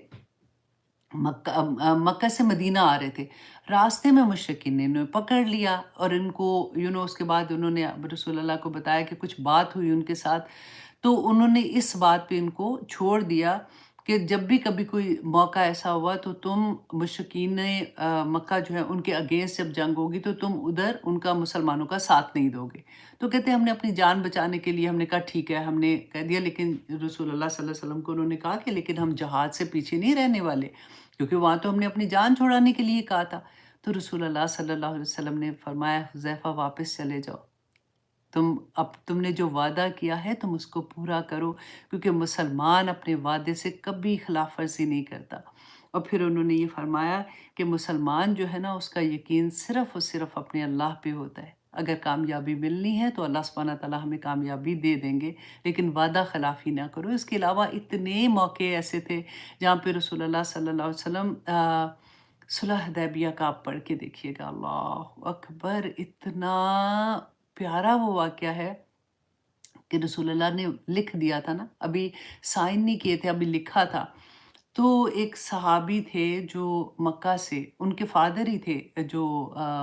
مکہ سے مدینہ آ رہے تھے. راستے میں مشرکین نے انہیں پکڑ لیا اور ان کو اس کے بعد انہوں نے رسول اللہ کو بتایا کہ کچھ بات ہوئی ان کے ساتھ. تو انہوں نے اس بات پہ ان کو چھوڑ دیا کہ جب بھی کبھی کوئی موقع ایسا ہوا تو تم مشرکین مکہ جو ہے ان کے اگینسٹ جب جنگ ہوگی تو تم ادھر ان کا مسلمانوں کا ساتھ نہیں دو گے. تو کہتے ہیں ہم نے اپنی جان بچانے کے لیے ہم نے کہا ٹھیک ہے، ہم نے کہہ دیا. لیکن رسول اللہ صلی اللہ علیہ وسلم کو انہوں نے کہا کہ لیکن ہم جہاد سے پیچھے نہیں رہنے والے، کیونکہ وہاں تو ہم نے اپنی جان چھوڑانے کے لیے کہا تھا. تو رسول اللہ صلی اللہ علیہ وسلم نے فرمایا حذیفہ واپس چلے جاؤ، تم نے جو وعدہ کیا ہے تم اس کو پورا کرو، کیونکہ مسلمان اپنے وعدے سے کبھی خلاف ورزی نہیں کرتا. اور پھر انہوں نے یہ فرمایا کہ مسلمان جو ہے نا، اس کا یقین صرف اور صرف اپنے اللہ پہ ہوتا ہے. اگر کامیابی ملنی ہے تو اللہ سبحانہ تعالیٰ ہمیں کامیابی دے دیں گے، لیکن وعدہ خلافی نہ کرو. اس کے علاوہ اتنے موقع ایسے تھے جہاں پہ رسول اللہ صلی اللہ علیہ وسلم صلح حدیبیہ کا آپ پڑھ کے دیکھیے گا، اللہ اکبر، اتنا پیارا وہ واقعہ ہے کہ رسول اللہ نے لکھ دیا تھا نا، ابھی سائن نہیں کیے تھے، ابھی لکھا تھا. تو ایک صحابی تھے جو مکہ سے، ان کے فادر ہی تھے جو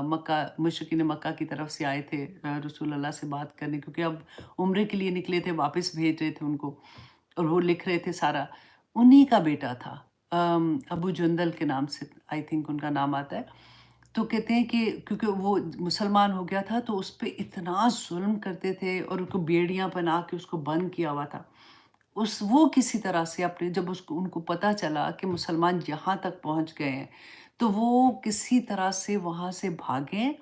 مکہ مشرکین مکہ کی طرف سے آئے تھے رسول اللہ سے بات کرنے، کیونکہ اب عمرے کے لیے نکلے تھے، واپس بھیج رہے تھے ان کو، اور وہ لکھ رہے تھے سارا. انہی کا بیٹا تھا، ابو جندل کے نام سے آئی تھنک ان کا نام آتا ہے. تو کہتے ہیں کہ کیونکہ وہ مسلمان ہو گیا تھا تو اس پہ اتنا ظلم کرتے تھے اور ان کو بیڑیاں بنا کے اس کو بند کیا ہوا تھا. وہ کسی طرح سے جب ان کو پتہ چلا کہ مسلمان یہاں تک پہنچ گئے ہیں تو وہ کسی طرح سے وہاں سے بھاگیں،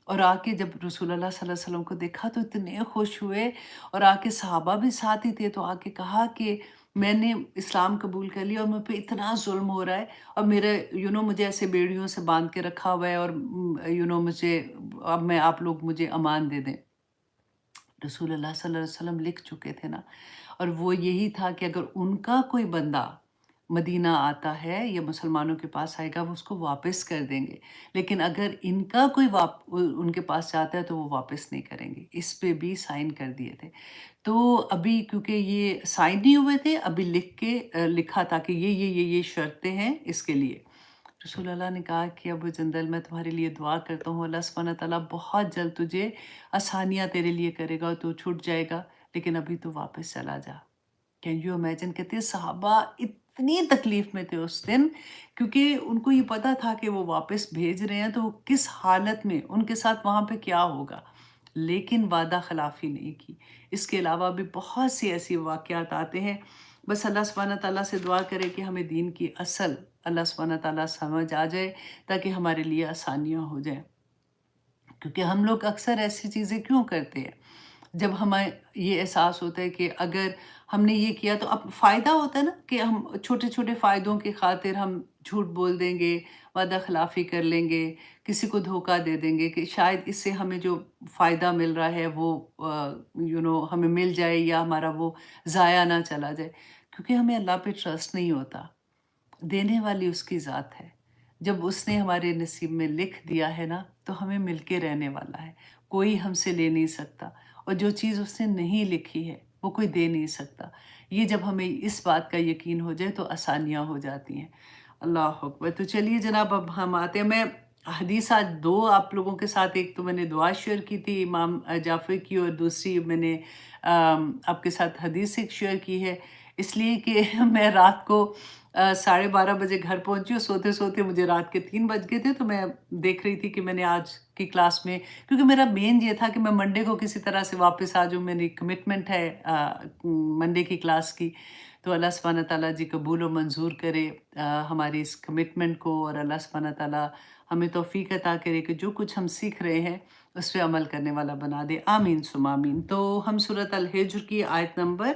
اور آ کے جب رسول اللہ صلی اللہ علیہ وسلم کو دیکھا تو اتنے خوش ہوئے، اور آ کے صحابہ بھی ساتھ ہی تھے تو آ کے کہا کہ میں نے اسلام قبول کر لیا اور مجھ پہ اتنا ظلم ہو رہا ہے، اور میرے مجھے ایسے بیڑیوں سے باندھ کے رکھا ہوا ہے، اور مجھے اب آپ لوگ مجھے امان دے دیں. رسول اللہ صلی اللہ علیہ وسلم لکھ چکے تھے نا، اور وہ یہی تھا کہ اگر ان کا کوئی بندہ مدینہ آتا ہے یا مسلمانوں کے پاس آئے گا وہ اس کو واپس کر دیں گے، لیکن اگر ان کا کوئی ان کے پاس جاتا ہے تو وہ واپس نہیں کریں گے. اس پہ بھی سائن کر دیے تھے. تو ابھی کیونکہ یہ سائن نہیں ہوئے تھے، ابھی لکھا تھا کہ یہ شرطیں ہیں اس کے لیے. رسول اللہ نے کہا کہ ابو جندل میں تمہارے لیے دعا کرتا ہوں، اللہ سبحانہ تعالیٰ بہت جلد تجھے آسانیاں تیرے لیے کرے گا، تو چھوٹ جائے گا، لیکن ابھی تو واپس چلا جا. Can you imagine? کہتے ہیں صحابہ اتنی تکلیف میں تھے اس دن، کیونکہ ان کو یہ پتا تھا کہ وہ واپس بھیج رہے ہیں تو کس حالت میں ان کے ساتھ وہاں پہ کیا ہوگا، لیکن وعدہ خلافی نہیں کی. اس کے علاوہ بھی بہت سی ایسی واقعات آتے ہیں. بس اللہ سبحانہ تعالیٰ سے دعا کرے کہ ہمیں دین کی اصل اللہ سبحانہ تعالیٰ سمجھ آ جائے تاکہ ہمارے لیے آسانیاں ہو جائیں. کیونکہ ہم لوگ اکثر ایسی چیزیں کیوں کرتے ہیں؟ جب ہمیں یہ احساس ہوتا ہے کہ اگر ہم نے یہ کیا تو اب فائدہ ہوتا ہے نا، کہ ہم چھوٹے چھوٹے فائدوں کی خاطر ہم جھوٹ بول دیں گے، وعدہ خلافی کر لیں گے، کسی کو دھوکہ دے دیں گے کہ شاید اس سے ہمیں جو فائدہ مل رہا ہے وہ ہمیں مل جائے یا ہمارا وہ ضائع نہ چلا جائے. کیونکہ ہمیں اللہ پہ ٹرسٹ نہیں ہوتا. دینے والی اس کی ذات ہے. جب اس نے ہمارے نصیب میں لکھ دیا ہے نا تو ہمیں مل کے رہنے والا ہے، کوئی ہم سے لے نہیں سکتا، اور جو چیز اس نے نہیں لکھی ہے وہ کوئی دے نہیں سکتا. یہ جب ہمیں اس بات کا یقین ہو جائے تو آسانیاں ہو جاتی ہیں. اللہ اکبر. تو چلیے جناب، اب ہم آتے ہیں. میں حدیث آج دو آپ لوگوں کے ساتھ، ایک تو میں نے دعا شیئر کی تھی امام جعفر کی، اور دوسری میں نے آپ کے ساتھ حدیث ایک شیئر کی ہے، اس لیے کہ میں رات کو 12:30 بجے گھر پہنچی اور سوتے سوتے مجھے رات کے 3 بج گئے تھے. تو میں دیکھ رہی تھی کہ میں نے آج کی کلاس میں، کیونکہ میرا مین یہ تھا کہ میں منڈے کو کسی طرح سے واپس آ جاؤں، میری کمٹمنٹ ہے منڈے کی کلاس کی. تو اللہ سبحانہ تعالیٰ جی قبول و منظور کرے ہماری اس کمٹمنٹ کو، اور اللہ سبحانہ تعالیٰ ہمیں توفیق عطا کرے کہ جو کچھ ہم سیکھ رہے ہیں اس پہ عمل کرنے والا بنا دے. آمین ثم آمین. تو ہم سورۃ الحجر کی آیت نمبر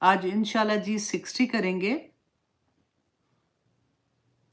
آج انشاءاللہ جی 60 کریں گے.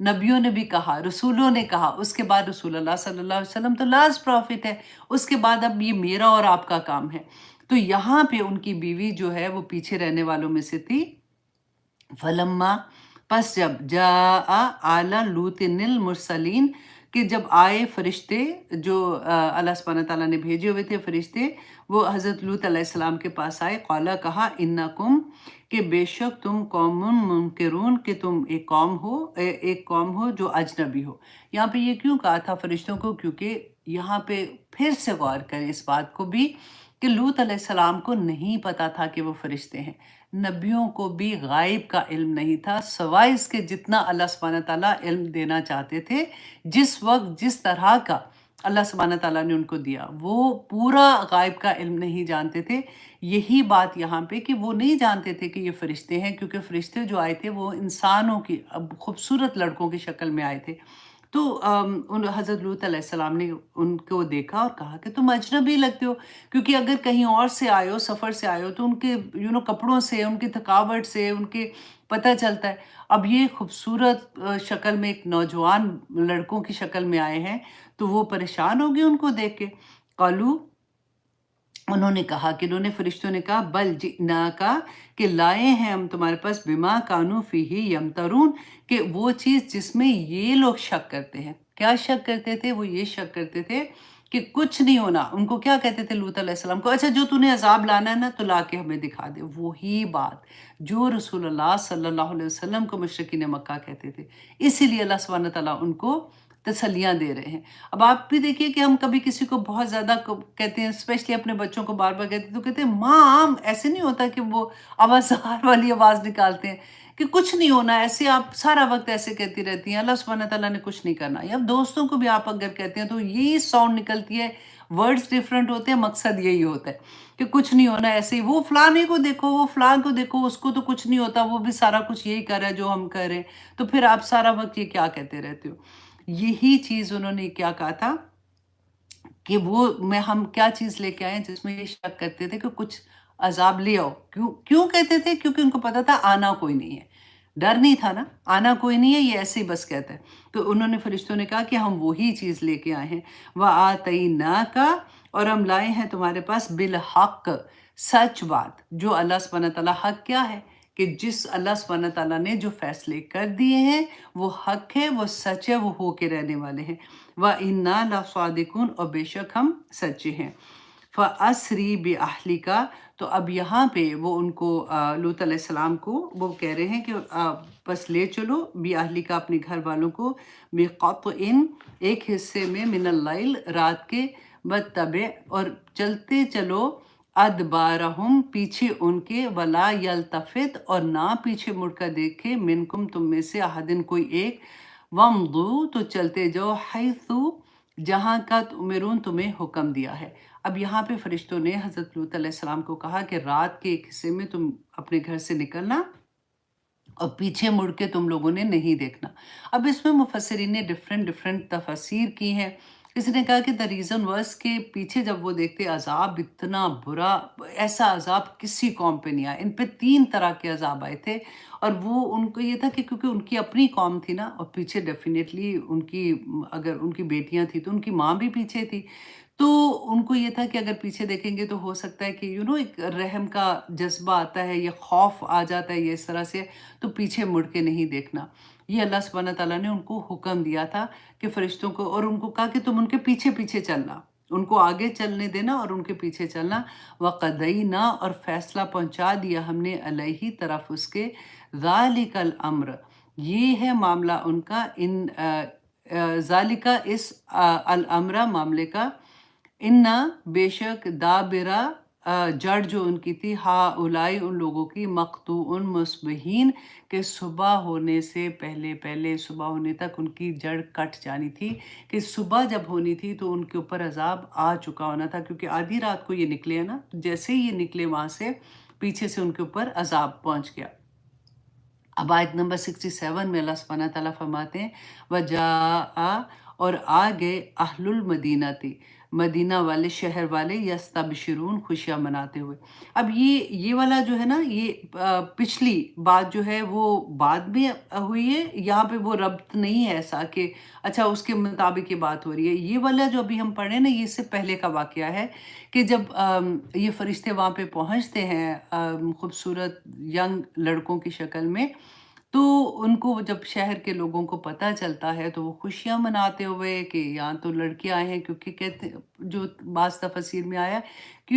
نبیوں نے بھی کہا، رسولوں نے کہا، اس کے بعد رسول اللہ صلی اللہ علیہ وسلم تو لاسٹ پروفٹ ہے، اس کے بعد اب یہ میرا اور آپ کا کام ہے۔ تو یہاں پہ ان کی بیوی جو ہے وہ پیچھے رہنے والوں میں سے تھی۔ فلما، پس جب جاء آل لوط المرسلین، کہ جب آئے فرشتے جو اللہ سبحانہ تعالیٰ نے بھیجے ہوئے تھے فرشتے، وہ حضرت لوط علیہ السلام کے پاس آئے، قالا کہا، انکم، کہ بے شک تم قوم منکرون، کہ تم ایک قوم ہو جو اجنبی ہو۔ یہاں پہ یہ کیوں کہا تھا فرشتوں کو؟ کیونکہ یہاں پہ پھر سے غور کریں اس بات کو بھی کہ لوط علیہ السلام کو نہیں پتا تھا کہ وہ فرشتے ہیں۔ نبیوں کو بھی غائب کا علم نہیں تھا، سوائے اس کے جتنا اللہ سبحانہ تعالیٰ علم دینا چاہتے تھے، جس وقت جس طرح کا اللہ سبحانہ تعالیٰ نے ان کو دیا، وہ پورا غائب کا علم نہیں جانتے تھے۔ یہی بات یہاں پہ کہ وہ نہیں جانتے تھے کہ یہ فرشتے ہیں، کیونکہ فرشتے جو آئے تھے وہ انسانوں کی خوبصورت لڑکوں کی شکل میں آئے تھے۔ تو حضرت لوط علیہ السلام نے ان کو دیکھا اور کہا کہ تم اجنبی لگتے ہو، کیونکہ اگر کہیں اور سے آئے ہو، سفر سے آئے ہو، تو ان کے کپڑوں سے، ان کی تھکاوٹ سے، ان کے پتہ چلتا ہے۔ اب یہ خوبصورت شکل میں ایک نوجوان لڑکوں کی شکل میں آئے ہیں، تو وہ پریشان ہوگی ان کو دیکھ کے۔ قالو، انہوں نے کہا کہ فرشتوں نے کہا، بل جئناکا، کہ لائے ہیں ہم تمہارے پاس، بما کانوا فیہ یمترون، کہ وہ چیز جس میں یہ لوگ شک کرتے ہیں۔ کیا شک کرتے تھے؟ وہ یہ شک کرتے تھے کہ کچھ نہیں ہونا۔ ان کو کیا کہتے تھے لوط علیہ السلام کو؟ اچھا جو تو نے عذاب لانا ہے نا تو لا کے ہمیں دکھا دے۔ وہی بات جو رسول اللہ صلی اللہ علیہ وسلم کو مشرکین مکہ کہتے تھے، اسی لیے اللہ سبحانہ تعالیٰ ان کو تسلیاں دے رہے ہیں۔ اب آپ بھی دیکھیے کہ ہم کبھی کسی کو بہت زیادہ کہتے ہیں، اسپیشلی اپنے بچوں کو بار بار کہتے ہیں، تو کہتے ہیں ماں، ایسے نہیں ہوتا کہ وہ آواز والی آواز نکالتے ہیں کہ کچھ نہیں ہونا، ایسے آپ سارا وقت ایسے کہتی رہتی ہیں، اللہ سبحانہ تعالیٰ نے کچھ نہیں کرنا۔ یا دوستوں کو بھی آپ اگر کہتے ہیں تو یہی ساؤنڈ نکلتی ہے، ورڈز ڈیفرنٹ ہوتے ہیں، مقصد یہی ہوتا ہے کہ کچھ نہیں ہونا، ایسے ہی وہ فلانے کو دیکھو، وہ فلان کو دیکھو، اس کو تو کچھ نہیں ہوتا، وہ بھی سارا کچھ یہی کر رہا ہے جو ہم کر رہے ہیں، تو پھر آپ سارا وقت یہ کیا کہتے رہتے ہو؟ یہی چیز انہوں نے کیا کہا تھا کہ ہم کیا چیز لے کے آئے ہیں جس میں یہ شک کرتے تھے کہ کچھ عذاب لے آؤ۔ کیوں کہتے تھے؟ کیونکہ ان کو پتا تھا آنا کوئی نہیں ہے، ڈر نہیں تھا نا، آنا کوئی نہیں ہے، یہ ایسے ہی بس کہتا ہے۔ تو انہوں نے فرشتوں نے کہا کہ ہم وہی چیز لے کے آئے ہیں، وَآتَيْنَاكَ، اور ہم لائے ہیں تمہارے پاس، بالحق، سچ بات، جو اللہ سبحانہ تعالیٰ حق کیا ہے کہ جس اللہ سبحانہ تعالیٰ نے جو فیصلے کر دیے ہیں وہ حق ہے، وہ سچ ہے، وہ ہو کے رہنے والے ہیں۔ وَإِنَّا لَصَادِقُونَ، اور بے شک ہم سچے ہیں۔ فَأَسْرِ بِأَهْلِكَ، تو اب یہاں پہ وہ ان کو لوط علیہ السلام کو وہ کہہ رہے ہیں کہ بس لے چلو بِأَهْلِكَ، اپنے گھر والوں کو، بِقَطْعٍ، ایک حصے میں، من اللیل، رات کے، وَاتَّبِعْ، اور چلتے چلو، ادبارہم، پیچھے ان کے، ولا یلتفت، اور نہ پیچھے مڑ کر دیکھے، منکم، تم میں سے، احدن، کوئی ایک، وامضوا، تو چلتے جاؤ، حیثو، جہاں کا تؤمرون، تمہیں حکم دیا ہے۔ اب یہاں پہ فرشتوں نے حضرت لوط علیہ السلام کو کہا کہ رات کے ایک حصے میں تم اپنے گھر سے نکلنا اور پیچھے مڑ کے تم لوگوں نے نہیں دیکھنا۔ اب اس میں مفسرین نے ڈیفرنٹ تفاسیر کی ہیں۔ کسی نے کہا کہ the reason was کہ پیچھے جب وہ دیکھتے عذاب اتنا برا، ایسا عذاب کسی قوم پہ نہیں آیا، ان پہ 3 طرح کے عذاب آئے تھے، اور وہ ان کو یہ تھا کہ کیونکہ ان کی اپنی قوم تھی نا، اور پیچھے ڈیفینیٹلی اگر ان کی بیٹیاں تھیں تو ان کی ماں بھی پیچھے تھی، تو ان کو یہ تھا کہ اگر پیچھے دیکھیں گے تو ہو سکتا ہے کہ ایک رحم کا جذبہ آتا ہے، یا خوف آ جاتا ہے، یہ اس طرح سے، تو پیچھے مڑ کے نہیں دیکھنا۔ یہ اللہ سبحانہ تعالیٰ نے ان کو حکم دیا تھا کہ فرشتوں کو، اور ان کو کہا کہ تم ان کے پیچھے پیچھے چلنا، ان کو آگے چلنے دینا اور ان کے پیچھے چلنا۔ وَقَضَيْنَا، اور فیصلہ پہنچا دیا ہم نے، علیہ، طرف اس کے، ذَلِكَ الْأَمْرِ، یہ ہے معاملہ ان کا، ذَلِكَ، اس الْأَمْرَ، معاملے کا، اِنَّا، بے شک، دابرہ، جڑ جو ان کی تھی، ہاؤلائی، ان لوگوں کی، مقطوع مصبحین، کہ صبح ہونے سے پہلے صبح ہونے تک ان کی جڑ کٹ جانی تھی، کہ صبح جب ہونی تھی تو ان کے اوپر عذاب آ چکا ہونا تھا، کیونکہ آدھی رات کو یہ نکلے ہیں نا، جیسے ہی یہ نکلے وہاں سے، پیچھے سے ان کے اوپر عذاب پہنچ گیا۔ اب آیت نمبر 67 میں اللہ سبحانہ تعالیٰ فرماتے ہیں، وَجَاءَ، اور آ گئے اہل المدینہ تھی، مدینہ والے، شہر والے، یستبشرون، خوشیاں مناتے ہوئے۔ اب یہ والا جو ہے نا، یہ پچھلی بات جو ہے وہ بعد میں ہوئی ہے، یہاں پہ وہ ربط نہیں ہے ایسا کہ اچھا اس کے مطابق یہ بات ہو رہی ہے۔ یہ والا جو ابھی ہم پڑھیں نا، یہ اس سے پہلے کا واقعہ ہے کہ جب یہ فرشتے وہاں پہ پہنچتے ہیں خوبصورت ینگ لڑکوں کی شکل میں، تو ان کو جب شہر کے لوگوں کو پتہ چلتا ہے تو وہ خوشیاں مناتے ہوئے کہ یہاں تو لڑکے آئے ہیں، کیونکہ کہتے جو بعض تفاسیر میں آیا کہ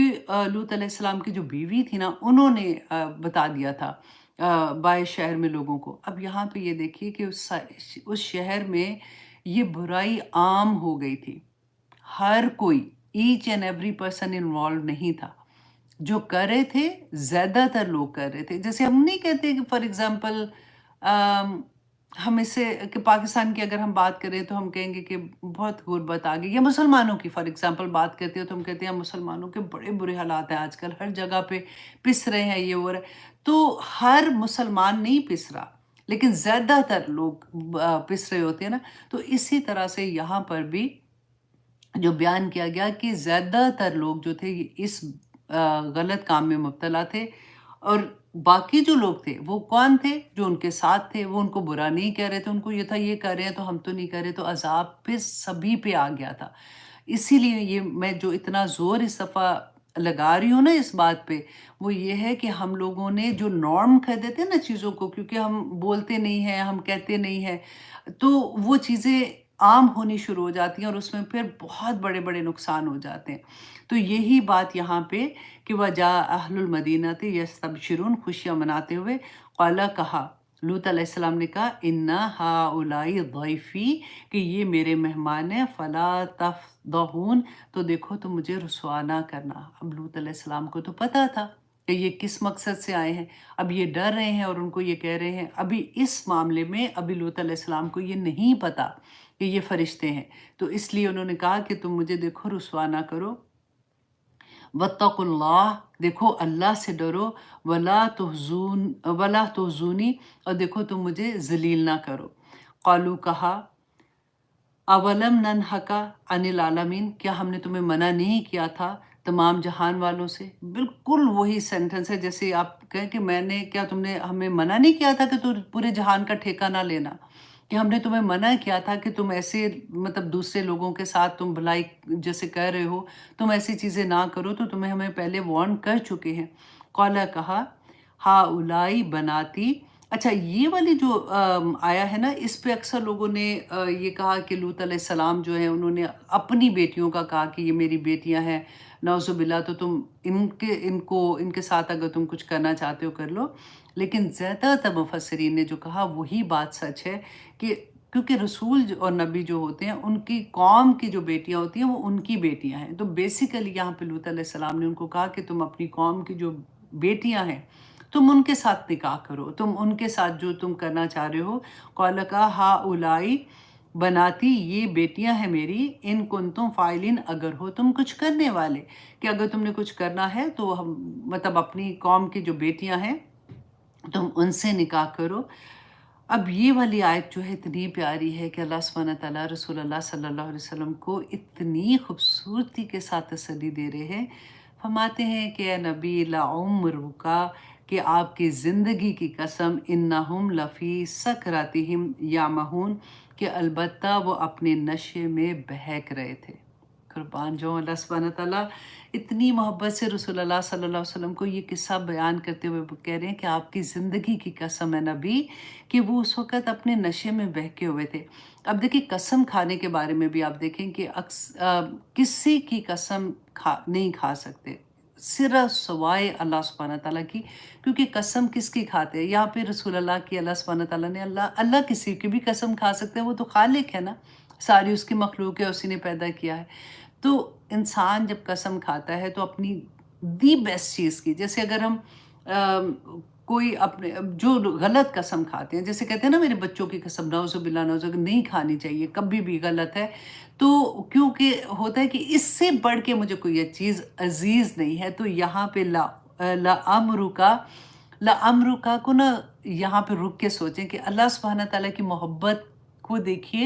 لوط علیہ السلام کی جو بیوی تھی نا، انہوں نے بتا دیا تھا باعث شہر میں لوگوں کو۔ اب یہاں پہ یہ دیکھیے کہ اس شہر میں یہ برائی عام ہو گئی تھی، ہر کوئی، each and every person involve نہیں تھا، جو کر رہے تھے زیادہ تر لوگ کر رہے تھے۔ جیسے ہم نہیں کہتے کہ فار ایگزامپل ہم اس سے کہ پاکستان کی اگر ہم بات کریں تو ہم کہیں گے کہ بہت غربت آ گئی، یا مسلمانوں کی فار ایگزامپل بات کرتے ہو تو ہم کہتے ہیں مسلمانوں کے بڑے برے حالات ہیں آج کل، ہر جگہ پہ پس رہے ہیں، یہ ہو رہا ہے۔ تو ہر مسلمان نہیں پس رہا، لیکن زیادہ تر لوگ پس رہے ہوتے ہیں نا۔ تو اسی طرح سے یہاں پر بھی جو بیان کیا گیا کہ زیادہ تر لوگ جو تھے یہ اس غلط کام میں مبتلا تھے، اور باقی جو لوگ تھے وہ کون تھے؟ جو ان کے ساتھ تھے، وہ ان کو برا نہیں کہہ رہے تھے، ان کو یہ تھا یہ کر رہے ہیں تو ہم تو نہیں کر رہے، تو عذاب پہ سبھی پہ آ گیا تھا۔ اسی لیے یہ میں جو اتنا زور اس دفعہ لگا رہی ہوں نا اس بات پہ، وہ یہ ہے کہ ہم لوگوں نے جو نارم کر دیتے ہیں نا چیزوں کو، کیونکہ ہم بولتے نہیں ہیں، ہم کہتے نہیں ہیں، تو وہ چیزیں عام ہونی شروع ہو جاتی ہیں، اور اس میں پھر بہت بڑے بڑے نقصان ہو جاتے ہیں۔ تو یہی بات یہاں پہ کہ وَجَاءَ أَهْلُ الْمَدِينَةِ يَسْتَبْشِرُونَ، خوشیاں مناتے ہوئے، قَالَ، کہا، لوط علیہ السلام نے کہا، إِنَّ هَٰؤُلَاءِ ضَيْفِي، کہ یہ میرے مہمان ہیں، فَلَا تَفْضَحُونِ، تو دیکھو تم مجھے رسوا نہ کرنا۔ اب لوط علیہ السلام کو تو پتہ تھا کہ یہ کس مقصد سے آئے ہیں، اب یہ ڈر رہے ہیں اور ان کو یہ کہہ رہے ہیں۔ ابھی اس معاملے میں ابھی لوط علیہ السلام کو یہ نہیں پتہ کہ یہ فرشتے ہیں، تو اس لیے انہوں نے کہا کہ تم مجھے دیکھو رسوا نہ کرو۔ وَاتَّقُوا اللَّهَ، دیکھو اللہ سے ڈرو، وَلَا تُخْزُونِی، اور دیکھو تم مجھے ذلیل نہ کرو۔ قالوا، کہا، اولم ننہک عن العالمین، کیا ہم نے تمہیں منع نہیں کیا تھا تمام جہان والوں سے؟ بالکل وہی سینٹنس ہے جیسے آپ کہیں کہ میں نے، کیا تم نے ہمیں منع نہیں کیا تھا کہ تم پورے جہان کا ٹھیکہ نہ لینا، کہ ہم نے تمہیں منع کیا تھا کہ تم ایسے مطلب دوسرے لوگوں کے ساتھ تم بھلائی جیسے کہہ رہے ہو، تم ایسی چیزیں نہ کرو، تو تمہیں ہمیں پہلے وارن کر چکے ہیں۔ قالا، کہا، ہاؤلائی بناتی، اچھا یہ والی جو آیا ہے نا، اس پہ اکثر لوگوں نے یہ کہا کہ لوط علیہ السلام جو ہیں انہوں نے اپنی بیٹیوں کا کہا کہ یہ میری بیٹیاں ہیں، نعوذ باللہ، تو تم ان کے ساتھ اگر تم کچھ کرنا چاہتے ہو کر لو۔ لیکن زیادہ تر مفسرین نے جو کہا وہی بات سچ ہے، کہ کیونکہ رسول اور نبی جو ہوتے ہیں ان کی قوم کی جو بیٹیاں ہوتی ہیں وہ ان کی بیٹیاں ہیں، تو بیسیکلی یہاں پہ لوط علیہ السلام نے ان کو کہا کہ تم اپنی قوم کی جو بیٹیاں ہیں تم ان کے ساتھ نکاح کرو، تم ان کے ساتھ جو تم کرنا چاہ رہے ہو۔ قال، کہا، ہاؤلائی بناتی، یہ بیٹیاں ہیں میری، ان کنتم فاعلین، اگر ہو تم کچھ کرنے والے، کہ اگر تم نے کچھ کرنا ہے تو ہم مطلب اپنی قوم کی جو بیٹیاں ہیں تم ان سے نکاح کرو۔ اب یہ والی آیت جو ہے اتنی پیاری ہے کہ اللہ سبحانہ تعالیٰ رسول اللہ صلی اللہ علیہ وسلم کو اتنی خوبصورتی کے ساتھ تسلی دے رہے ہیں، فرماتے ہیں کہ اے نبی، لعمرک، کہ آپ کی زندگی کی قسم، انہم لفی سکراتہم یعمہون، کہ البتہ وہ اپنے نشے میں بہک رہے تھے۔ قربان جو اللہ سبحانہ تعالیٰ اتنی محبت سے رسول اللہ صلی اللہ علیہ وسلم کو یہ قصہ بیان کرتے ہوئے کہہ رہے ہیں کہ آپ کی زندگی کی قسم ہے نبی، کہ وہ اس وقت اپنے نشے میں بہکے ہوئے تھے۔ اب دیکھیں قسم کھانے کے بارے میں بھی آپ دیکھیں کہ کسی کی قسم نہیں کھا سکتے صرف سوائے اللہ سبحانہ تعالیٰ کی، کیونکہ قسم کس کی کھاتے ہیں؟ یہاں پہ رسول اللہ کی اللہ سبحانہ تعالیٰ نے اللہ کسی کی بھی قسم کھا سکتے ہیں، وہ تو خالق ہے نا، ساری اس کی مخلوق ہے، اسی نے پیدا کیا ہے۔ تو انسان جب قسم کھاتا ہے تو اپنی دی بیسٹ چیز کی، جیسے اگر ہم کوئی اپنے جو غلط قسم کھاتے ہیں، جیسے کہتے ہیں نا میرے بچوں کی قسم، نعوذ باللہ نعوذ باللہ، نہیں کھانی چاہیے، کبھی بھی غلط ہے، تو کیونکہ ہوتا ہے کہ اس سے بڑھ کے مجھے کوئی یہ چیز عزیز نہیں ہے، تو یہاں پہ لَأَمْرُكَ کو نا یہاں پہ رک کے سوچیں کہ اللہ سبحانہ تعالیٰ کی محبت کو دیکھیے،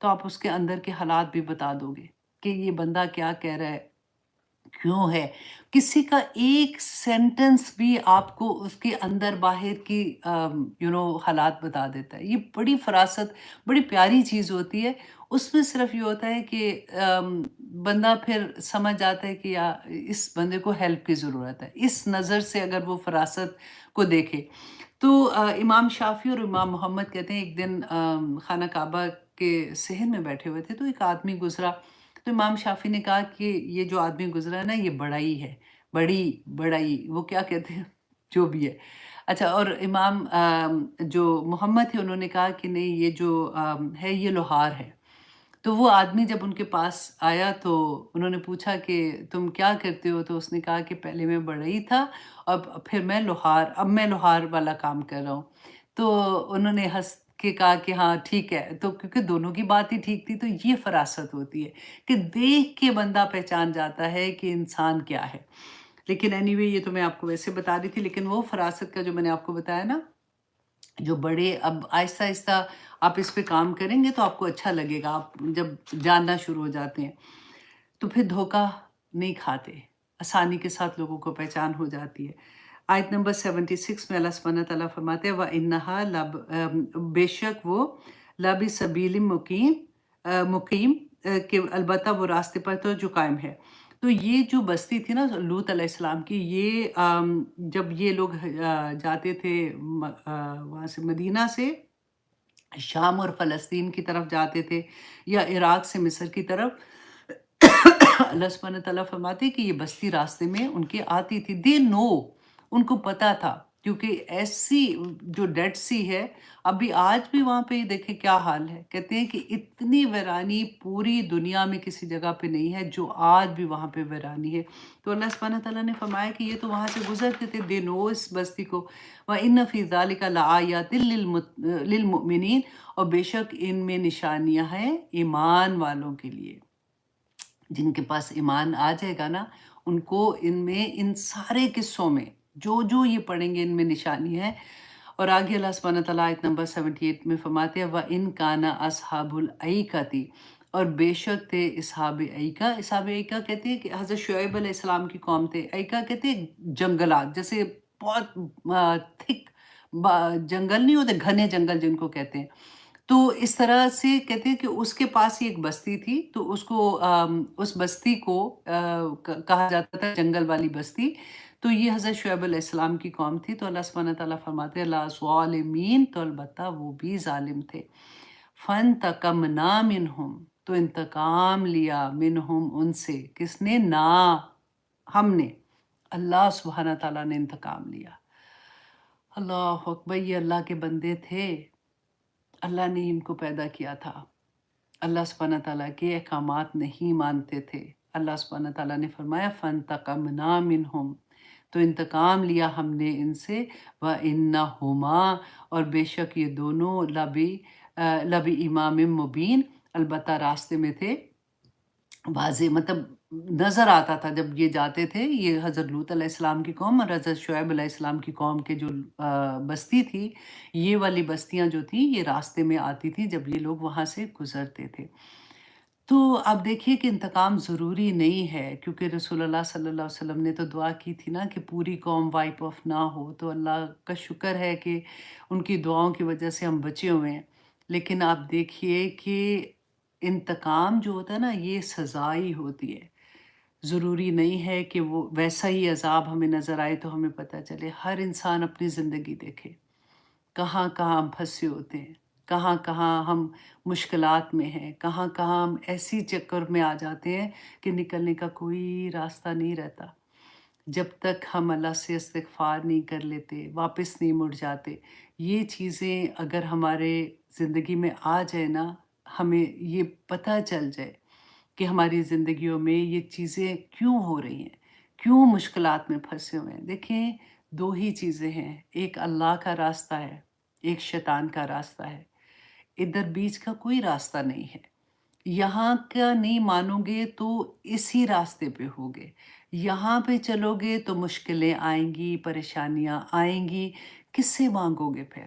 تو آپ اس کے اندر کے حالات بھی بتا دو گے کہ یہ بندہ کیا کہہ رہا ہے، کیوں ہے۔ کسی کا ایک سینٹنس بھی آپ کو اس کے اندر باہر کی حالات بتا دیتا ہے۔ یہ بڑی فراست، بڑی پیاری چیز ہوتی ہے۔ اس میں صرف یہ ہوتا ہے کہ بندہ پھر سمجھ جاتا ہے کہ اس بندے کو ہیلپ کی ضرورت ہے، اس نظر سے اگر وہ فراست کو دیکھے۔ تو امام شافعی اور امام محمد کہتے ہیں ایک دن خانہ کعبہ کے صحن میں بیٹھے ہوئے تھے تو ایک آدمی گزرا، تو امام شافعی نے کہا کہ یہ جو آدمی گزرا ہے نا یہ بڑائی ہے، بڑائی وہ کیا کہتے ہیں جو بھی ہے۔ اچھا، اور امام جو محمد تھے انہوں نے کہا کہ نہیں یہ جو ہے یہ لوہار ہے۔ تو وہ آدمی جب ان کے پاس آیا تو انہوں نے پوچھا کہ تم کیا کرتے ہو؟ تو اس نے کہا کہ پہلے میں بڑھئی تھا، اب پھر میں لوہار والا کام کر رہا ہوں۔ تو انہوں نے ہنس کے کہا کہ ہاں ٹھیک ہے، تو کیونکہ دونوں کی بات ہی ٹھیک تھی، تو یہ فراست ہوتی ہے کہ دیکھ کے بندہ پہچان جاتا ہے کہ انسان کیا ہے۔ لیکن anyway یہ تو میں آپ کو ویسے بتا رہی تھی، لیکن وہ فراست کا جو میں نے آپ کو بتایا نا، جو بڑے اب آہستہ آہستہ آپ اس پہ کام کریں گے تو آپ کو اچھا لگے گا، آپ جب جاننا شروع ہو جاتے ہیں تو پھر دھوکہ نہیں کھاتے، آسانی کے ساتھ لوگوں کو پہچان ہو جاتی ہے۔ آیت نمبر 76 میں اللہ سبحانہ تعالیٰ فرماتے ہیں وَإِنَّهَا بے شک وہ لَبِ سَبِيلٍ مقیم کہ البتہ وہ راستے پر تو جو قائم ہے۔ تو یہ جو بستی تھی نا لوط علیہ السلام کی، یہ جب یہ لوگ جاتے تھے وہاں سے مدینہ سے شام اور فلسطین کی طرف جاتے تھے یا عراق سے مصر کی طرف، اللہ سبحانہ تعالیٰ فرماتے کہ یہ بستی راستے میں ان کے آتی تھی۔ دے نو، ان کو پتا تھا، کیونکہ ایسی جو ڈیڈ سی ہے ابھی آج بھی وہاں پہ دیکھیں کیا حال ہے۔ کہتے ہیں کہ اتنی ویرانی پوری دنیا میں کسی جگہ پہ نہیں ہے جو آج بھی وہاں پہ ویرانی ہے۔ تو اللہ سبحانہ تعالیٰ نے فرمایا کہ یہ تو وہاں سے گزرتے تھے، دے نو اس بستی کو۔ وَإِنَّ فِي ذَلِكَ لَآيَاتٍ لِلْمُؤْمِنِينَ، اور بے شک ان میں نشانیاں ہیں ایمان والوں کے لیے۔ جن کے پاس ایمان آ جائے گا نا، ان کو ان سارے قصوں میں جو یہ پڑھیں گے ان میں نشانی ہے۔ اور آگے اللہ سبحانہ تعالیٰ آیت نمبر 78 میں فرماتے ہیں وَإِن كَانَ أَصْحَابُ الْأَيْكَةِ، اور بے شک تھے اصحاب ایکا۔ اصحاب ایکا کہتے ہیں کہ حضرت شعیب علیہ السلام کی قوم تھے۔ ایکا کہتے ہیں جنگلات، جیسے بہت تھک جنگل نہیں ہوتے، گھنے جنگل جن کو کہتے ہیں۔ تو اس طرح سے کہتے ہیں کہ اس کے پاس ہی ایک بستی تھی، تو اس بستی کو کہا جاتا تھا جنگل والی بستی۔ تو یہ حضرت شعیب علیہ السلام کی قوم تھی۔ تو اللہ سبحانہ تعالیٰ فرماتے ہیں لا ظالمین، تو البتہ وہ بھی ظالم تھے۔ فانتقمنا منہم، تو انتقام لیا منہم ان سے، کس نے؟ نا، ہم نے، اللہ سبحانہ تعالیٰ نے انتقام لیا۔ اللہ اکبر، یہ اللہ کے بندے تھے، اللہ نے ان کو پیدا کیا تھا، اللہ سبحانہ تعالیٰ کے احکامات نہیں مانتے تھے۔ اللہ سبحانہ تعالیٰ نے فرمایا فَانْتَقَمْنَا مِنْهُمْ، تو انتقام لیا ہم نے ان سے، وَإِنَّهُمَا، اور بے شک یہ دونوں لبی امام مبین، البتہ راستے میں تھے واضح، مطلب نظر آتا تھا جب یہ جاتے تھے، یہ حضرت لوط علیہ السلام کی قوم اور حضرت شعیب علیہ السلام کی قوم کے جو بستی تھی، یہ والی بستیاں جو تھیں یہ راستے میں آتی تھیں جب یہ لوگ وہاں سے گزرتے تھے۔ تو آپ دیکھیے کہ انتقام ضروری نہیں ہے، کیونکہ رسول اللہ صلی اللہ علیہ وسلم نے تو دعا کی تھی نا کہ پوری قوم وائپ آف نہ ہو، تو اللہ کا شکر ہے کہ ان کی دعاؤں کی وجہ سے ہم بچے ہوئے ہیں۔ لیکن آپ دیکھیے کہ انتقام جو ہوتا ہے نا یہ سزا ہی ہوتی ہے، ضروری نہیں ہے کہ وہ ویسا ہی عذاب ہمیں نظر آئے تو ہمیں پتہ چلے۔ ہر انسان اپنی زندگی دیکھے، کہاں کہاں ہم پھنسے ہوتے ہیں، کہاں کہاں ہم مشکلات میں ہیں، کہاں کہاں ہم ایسی چکر میں آ جاتے ہیں کہ نکلنے کا کوئی راستہ نہیں رہتا۔ جب تک ہم اللہ سے استغفار نہیں کر لیتے، واپس نہیں مڑ جاتے، یہ چیزیں اگر ہمارے زندگی میں آ جائے نا، ہمیں یہ پتہ چل جائے کہ ہماری زندگیوں میں یہ چیزیں کیوں ہو رہی ہیں، کیوں مشکلات میں پھنسے ہوئے ہیں۔ دیکھیں دو ہی چیزیں ہیں، ایک اللہ کا راستہ ہے، ایک شیطان کا راستہ ہے، ادھر بیچ کا کوئی راستہ نہیں ہے۔ یہاں کا نہیں مانو گے تو اسی راستے پہ ہوگے، یہاں پہ چلو گے تو مشکلیں آئیں گی، پریشانیاں آئیں گی، کس سے مانگو گے پھر؟